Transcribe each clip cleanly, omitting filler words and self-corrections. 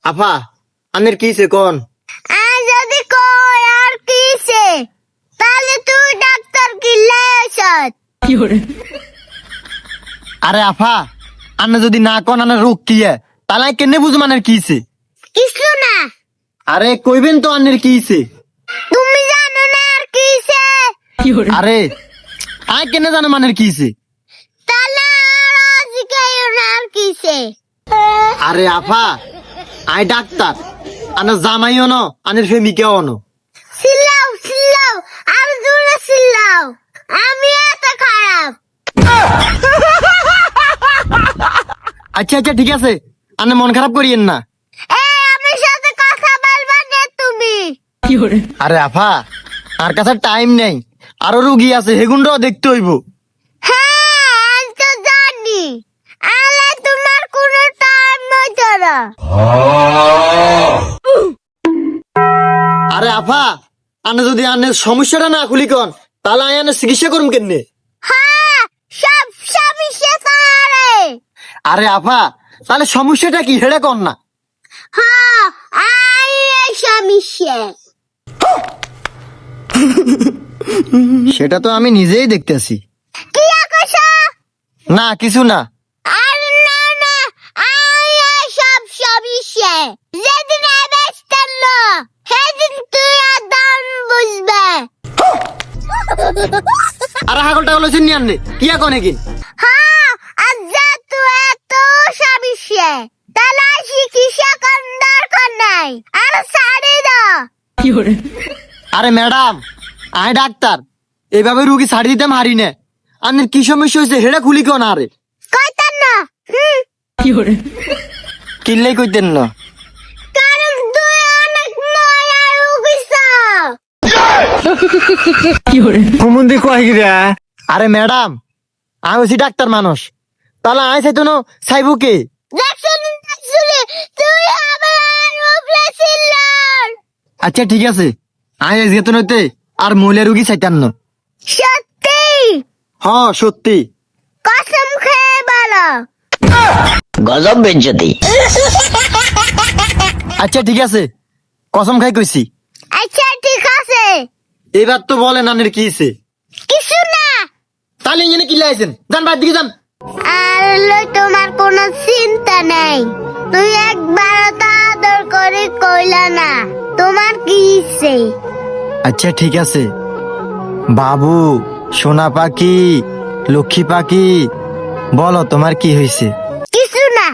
আফা আনের কিছে কোন? আর যদি কই আর কিছে তাহলে তুই ডাক্তার কিল্লাই আইছত। আরে আফা আন্না যদি না কোন আনের রোগ কি তাহলে আমি কেনে বুঝুম আনের কিছে? কিছু না, আরে কইবেন তো আনের কিছে? তুমি জানো না আর কিছে? আরে আই কেনে জানো মানের কিছে? তাহলে আর আজকে না আর কিছে? আরে আফা আই ডাক্তার, আনা জামাইও ন আনের প্রেমিকাও ন। চিল্লাও চিল্লাও আর জোরে চিল্লাও, আমি এত খারাপ? আচ্ছা আচ্ছা ঠিক আছে, আনে মন খারাপ করিয়েন না। এই আমার সাথে কথা বলবা না তুমি। আরে আফা আর কাছে টাইম নেই, আরো রুগী আছে হেগুনরাও দেখতে হইব। হ্যাঁ আমি তো জানি, আলে তোমার কোনো টাইম হইতো না। আরে আফা আনে যদি আনের সমস্যাটা না খুলি কন তাহলে আই আনের চিকিৎসা করুম কেনে? হ্যাঁ সব সমস্যা করে। আরে আফা তাহলে সমস্যাটা কি হেডা কন না? হ্যাঁ আই এই সমস্যা। সেটা তো আমি নিজেই দেখতেছি। কি আকছ? না কিছু না। আর না না, আই এই সব সমস্যা যেদিন আইবেস্তান না সেদিন তুই আদান বুঝবে। আরে হাগল টাগল হয়েছে নিয়ে আনলে কি কনে কি? হ্যাঁ আর যা তুই এত সমস্যা তাহলে চিকিৎসা করার দরকার নাই, আর ছাড়ে দাও। আরে ম্যাডাম আই ডাক্তার, এইভাবে রুগী ছাড়ি দিতাম হারি না। আনের কি সমস্যা হয়েছে হেডা খুলি কেন? আরে কইতাম না। কিনলেই কইতেন না। কারণ তুই অনেক নয়া রুগীছা। হুমুন্দি কয় গিরা? আরে ম্যাডাম আমি হচ্ছি ডাক্তার মানুষ, তাহলে আই চাইতো না চাইব কে? দেখছুনি তুই আমার উপরে চিল্লার। আচ্ছা ঠিক আছে, আই যেত নইতে আর মহিলা রুগী চাইতাম না। সত্যি হ সত্যি। কসম খেয়ে বলো। গজব বেজ্জতি। আচ্ছা ঠিক আছে, কসম খাই কইছি। আচ্ছা ঠিক আছে। এবার তো বলেন আনের কি হইছে? কিছু না। তাহলে ইঞ্জিনে কি লাইছেন? যান বাইর দিকে যান। আর লই তোমার কোনো চিন্তা নেই, তুই একবার তো আদর করে কইলা না তোমার কি ইচ্ছে। আচ্ছা ঠিক আছে বাবু, সোনা পাখি, লক্ষ্মী পাখি, বলো তোমার কি হয়েছে? কিছু না।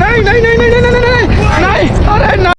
নাই নাই নাই নাই নাই নাই নাই আরে না